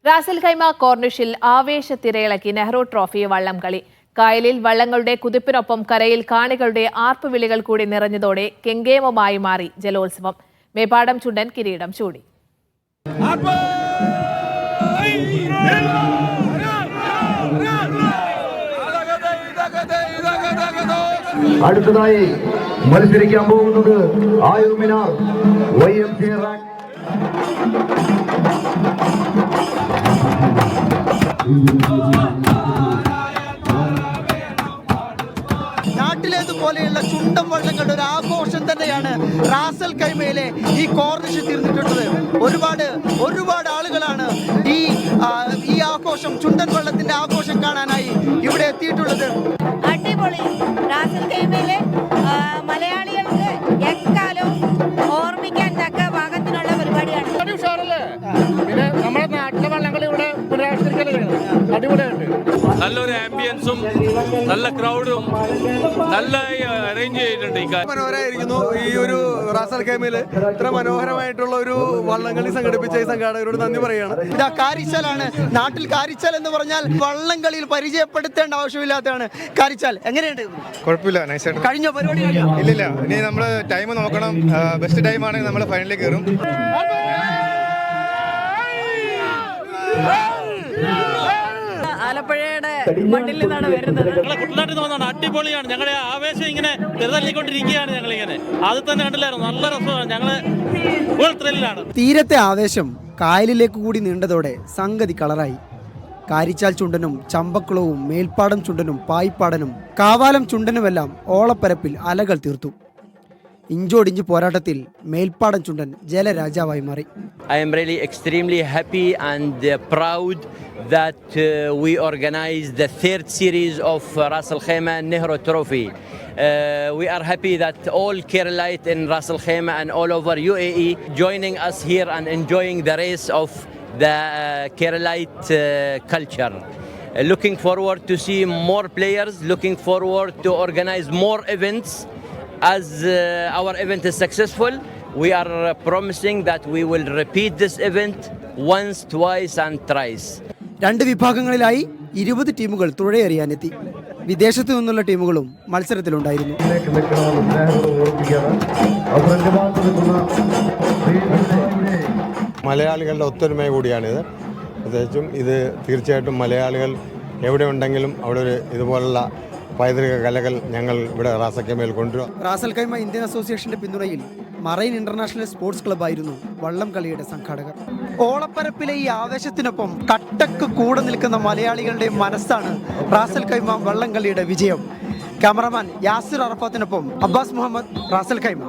Ras al Khaimah കോർണിഷിൽ ആവേശത്തിരയിളക്കി Nehru trophy വള്ളംകളി. കായലിൽ വള്ളങ്ങളുടെ കുതിപ്പിനൊപ്പം കരയിൽ കാണികളുടെ ആർപ്പുവിളികൾ കൂടി നിറഞ്ഞതോടെ കെങ്കേമമായി മാറി ജലോത്സവം. മേപ്പാടം ചുണ്ടൻ കിരീടം ചൂടി. അടുത്തതായി മത്സരിക്കാൻ പോകുന്നത് ആയുർമിന YMC റാങ്ക്. നാട്ടിലേതുപോലെയുള്ള ചുണ്ടൻ വള്ളങ്ങളുടെ ഒരു ആഘോഷം തന്നെയാണ് റാസൽ ഖൈമയിലെ ഈ കോർണിഷ് തീർന്നിട്ടുള്ളത്. ഒരുപാട് ആളുകളാണ് ഈ ആഘോഷം, ചുണ്ടൻ വള്ളത്തിന്റെ ആഘോഷം കാണാനായി ഇവിടെ എത്തിയിട്ടുള്ളത്. അടിപൊളി. റാസൽ ഖൈമയിലെ മലയാളികൾക്ക് എക്കാലവും ഓർമ്മിക്കാൻ തക്ക ഭാഗത്തിനുള്ള പരിപാടിയാണ്. പിന്നെ നമ്മുടെ നാട്ടിലെ വള്ളംകളി ഇവിടെ അടിപൊളിയായിട്ട് നല്ലൊരു ആംബിയൻസും നല്ല ക്രൗഡും നല്ല അറേഞ്ച് ചെയ്തിട്ടുണ്ട്. മനോഹരമായിരിക്കുന്നു. ഈ ഒരു റാസൽ ഖൈമയിൽ ഇത്ര മനോഹരമായിട്ടുള്ള ഒരു വള്ളംകളി സംഘടിപ്പിച്ച ഈ സംഘാടകരോട് നന്ദി പറയുകയാണ്. ഇതാ കാരിച്ചാലാണ്. നാട്ടിൽ കാരിച്ചാൽ എന്ന് പറഞ്ഞാൽ വള്ളംകളിയിൽ പരിചയപ്പെടുത്തേണ്ട ആവശ്യമില്ലാത്തതാണ്. കാരിച്ചാൽ എങ്ങനെയുണ്ട്? കുഴപ്പമില്ല, നൈസായിട്ട് കഴിഞ്ഞ പരിപാടി ഇല്ലില്ല. ഇനി നമ്മൾ ടൈം നോക്കണം. ബെസ്റ്റ് ടൈം ആണെങ്കിൽ നമ്മൾ ഫൈനലിൽ കയറും. ആലപ്പുഴയുടെ മണ്ണിൽ നിന്നാണ് വരുന്നത്. കുട്ടനാട്ടിൽ നിന്നാണ്. അടിപൊളിയാണ്. ഞങ്ങളുടെ ആവേശം ഇങ്ങനെ ചെറുതല്ലിക്കൊണ്ടിരിക്കുകയാണ്. ഞങ്ങളിങ്ങനെ അത് തന്നെ കണ്ടില്ലായിരുന്നു. നല്ല രസമാണ്. ഞങ്ങള് ഫുൾ ത്രില്ലാണ്. തീരത്തെ ആവേശം കായലിലേക്ക് കൂടി നീണ്ടതോടെ സംഗതി കളറായി. കാരിച്ചാൽ ചുണ്ടനും ചമ്പക്കുളവും മേൽപ്പാടം ചുണ്ടനും പായിപ്പാടനും കാവാലം ചുണ്ടനുമെല്ലാം ഓളപ്പരപ്പിൽ അലകൾ തീർത്തു. ഇഞ്ചോടിഞ്ച് പോരാട്ടത്തിൽ മേൽപ്പാടം ചുണ്ടൻ ജലരാജാവായി മാറി. I am really extremely happy and proud that we organized the third series of Ras Al Khaimah Nehru Trophy. We are happy that all Keralite in Ras Al Khaimah and all over UAE joining us here and enjoying the race of the Keralite culture. Looking forward to see more players, looking forward to organize more events. As our event is successful, we are promising that we will repeat this event once, twice and thrice. രണ്ട് വിഭാഗങ്ങളിലായി 20 ടീമുകൾ തുഴയെറിയാനെത്തി. വിദേശത്തു നിന്നുള്ള ടീമുകളും മത്സരത്തിലുണ്ടായിരുന്നു. മലയാളികളുടെ ഒത്തൊരുമ കൂടിയാണിത്. പ്രത്യേകിച്ചും ഇത് തീർച്ചയായിട്ടും മലയാളികൾ എവിടെ ഉണ്ടെങ്കിലും അവിടെ ഒരു ഇതുപോലുള്ള പൈതൃക കലകൾ ഞങ്ങൾ ഇവിടെ റാസൽ ഖൈമയിൽ കൊണ്ടുവരും. റാസൽ ഖൈമ ഇന്ത്യൻ അസോസിയേഷന്റെ പിന്തുണയിൽ മറൈൻ ഇന്റർനാഷണൽ സ്പോർട്സ് ക്ലബ്ബായിരുന്നു വള്ളം കളിയുടെ സംഘാടകർ. ഓളപ്പരപ്പിലെ ഈ ആവേശത്തിനൊപ്പം കട്ടക്ക് കൂടെ നിൽക്കുന്ന മലയാളികളുടെ മനസ്സാണ് റാസൽ ഖൈമ വള്ളം കളിയുടെ വിജയം. ക്യാമറമാൻ യാസിർ അറഫാത്തിനൊപ്പം അബ്ബാസ് മുഹമ്മദ്, റാസൽ ഖൈമ.